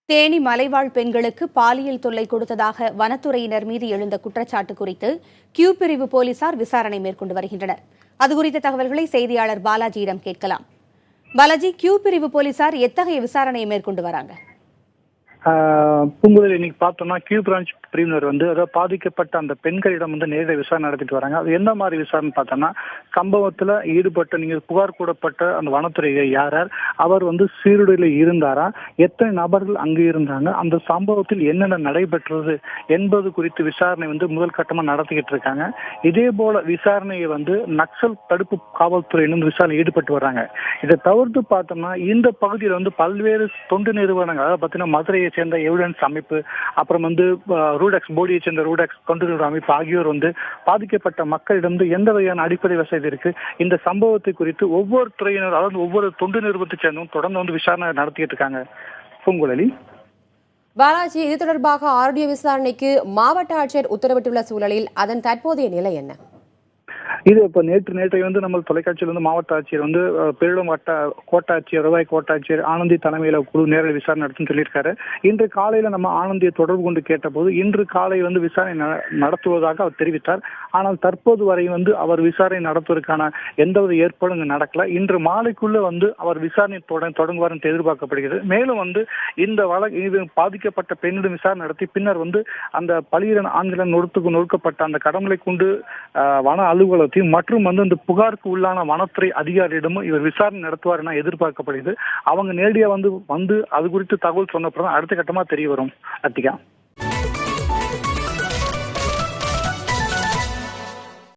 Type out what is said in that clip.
தேனி மலைவாழ் பெண்களுக்கு பாலியல் தொல்லை கொடுத்ததாக வனத்துறையினர் மீது எழுந்த குற்றச்சாட்டு குறித்து கியூ பிரிவு போலீசார் விசாரணை மேற்கொண்டு வருகின்றனர். அதுகுறித்த தகவல்களை செய்தியாளர் பாலாஜியிடம் கேட்கலாம். பாலாஜி, கியூ பிரிவு போலீசார் எத்தகைய விசாரணையை மேற்கொண்டு வராங்க? பூங்குழலி, இன்னைக்கு பார்த்தோம்னா கியூ பிரான்ச் பிரிவினர் அதாவது பாதிக்கப்பட்ட அந்த பெண்களிடம் நேரடி விசாரணை நடத்திட்டு வராங்க. அது என்ன மாதிரி விசாரணை பார்த்தோம்னா, சம்பவத்துல ஈடுபட்ட நீங்க புகார் கூடப்பட்ட அந்த வனத்துறை யார் அவர் சீருடையில இருந்தாரா, எத்தனை நபர்கள் அங்கு இருந்தாங்க, அந்த சம்பவத்தில் என்னென்ன நடைபெற்றது என்பது குறித்து விசாரணை முதல் கட்டமா நடத்திக்கிட்டு இருக்காங்க. இதே போல விசாரணையை நக்சல் தடுப்பு காவல்துறையினும் விசாரணை ஈடுபட்டு வர்றாங்க. இதை தவிர்த்து பார்த்தோம்னா, இந்த பகுதியில் பல்வேறு தொண்டு நிறுவனங்கள், அதாவது பார்த்தீங்கன்னா மதுரையை சேர்ந்த எவிடன்ஸ் அமைப்பு, அப்புறம் ரூடெக்ஸ் போடியை சேர்ந்த ரூடெக்ஸ் தொண்டு நிறுவன அமைப்பு ஆகியோர் பாதிக்கப்பட்ட மக்களிடம் எந்த வகையான அடிப்படை வசதி இருக்கு, இந்த சம்பவத்தை குறித்து ஒவ்வொரு துறையினர், அதாவது ஒவ்வொரு தொண்டு நிறுவனத்தை சேர்ந்தும் தொடர்ந்து விசாரணை நடத்திட்டு இருக்காங்க. பூங்குழலி. பாலாஜி, இது தொடர்பாக ஆடியோ விசாரணைக்கு மாவட்ட ஆட்சியர் உத்தரவிட்டுள்ள சூழலில் அதன் தற்போதைய நிலை என்ன? இது இப்ப நேற்றை நம்ம தொலைக்காட்சியில மாவட்ட ஆட்சியர் பேரிடம் கோட்டாட்சியர், வருவாய் கோட்டாட்சியர் ஆனந்தி தலைமையில குழு நேரடி விசாரணை நடத்துன்னு சொல்லியிருக்காரு. இன்று காலையில நம்ம ஆனந்தியை தொடர்பு கொண்டு கேட்டபோது இன்று காலை விசாரணை நடத்துவதாக அவர் தெரிவித்தார். ஆனால் தற்போது வரை அவர் விசாரணை நடத்துவதற்கான எந்தவித ஏற்பாடும் நடக்கல. இன்று மாலைக்குள்ள அவர் விசாரணை தொடங்குவார் என்று எதிர்பார்க்கப்படுகிறது. மேலும் இந்த வழக்கு பாதிக்கப்பட்ட பெண்ணிடம் விசாரணை நடத்தி பின்னர் அந்த பலியிடன் ஆண்களிடம் நொறுக்கப்பட்ட அந்த கடமலை கொண்டு வன அலுவலகத்தையும் மற்றும் இந்த புகாருக்கு உள்ளான வனத்துறை அதிகாரியிடமும் இவர் விசாரணை நடத்துவார் என எதிர்பார்க்கப்படுகிறது. அவங்க நேரடியா அது குறித்து தகவல் சொன்னப்பறம் அடுத்த கட்டமா தெரிய வரும். அத்திகா.